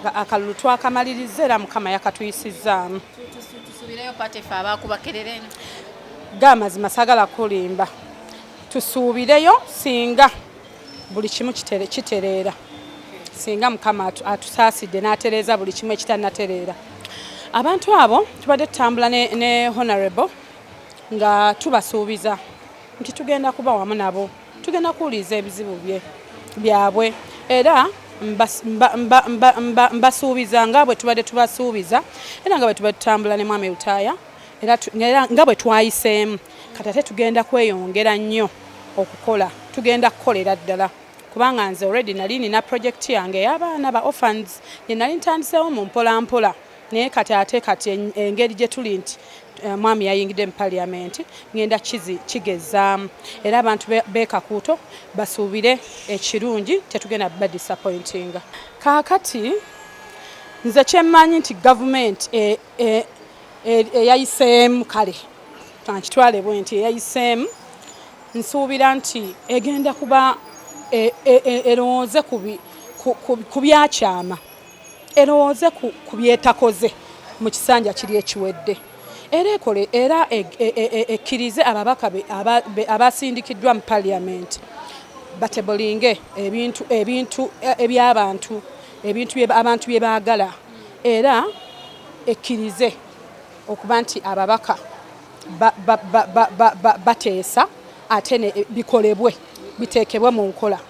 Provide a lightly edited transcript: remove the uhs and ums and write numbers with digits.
akalulu twakamaliriza era Mukama yakatuyisizaamu. Tusubireyo patefa abakubakerere Gamazima sagala kulimba. Tusuubireyo singa buli kimu kitereera. Singa Mukama atusaasidde n'atereeza buli kimu ekitannatereera. Abantu abo tubadde tutambula ne Honorable nga tubasuubiza nti tugenda kuba wamu nabo, tugenda kuwuliriza ebizibu byabwe era mbasuubiza nga bwe tubadde tubasuubiza era nga bwe tubadde tutambula ne Mwami Lutaaya era nga bwe twayiseemu kati ate tugenda kweyongera nnyo okukola, tugenda kukolera ddala kubanga nze already nali nina project yange ey'abaana ba orphans ye nali ntandiseewo mu mpolampola naye kati engeri gye tuli nti Mwami yayingidde mu Parliament ngenda kigezaamu era abantu beekakuuto basuubire ekirungi tetugenda ba disappointinga. Kaakati nze kyemmanyi nti gavumenti eyayiseemu kale nkitwale bwe nti eyayiseemu nsuubira nti egenda kuba erowooze ku byakyama, erowooze ku byetakoze mu kisanja kiri ekiwedde era ekkirize ababaka abasindikiddwa mu Parliament batebolinge ebintu eby'abantu, ebintu abantu bye baagala era ekkirize okuba nti ababaka bateesa ate bikolebwe biteekebwe mu nkola.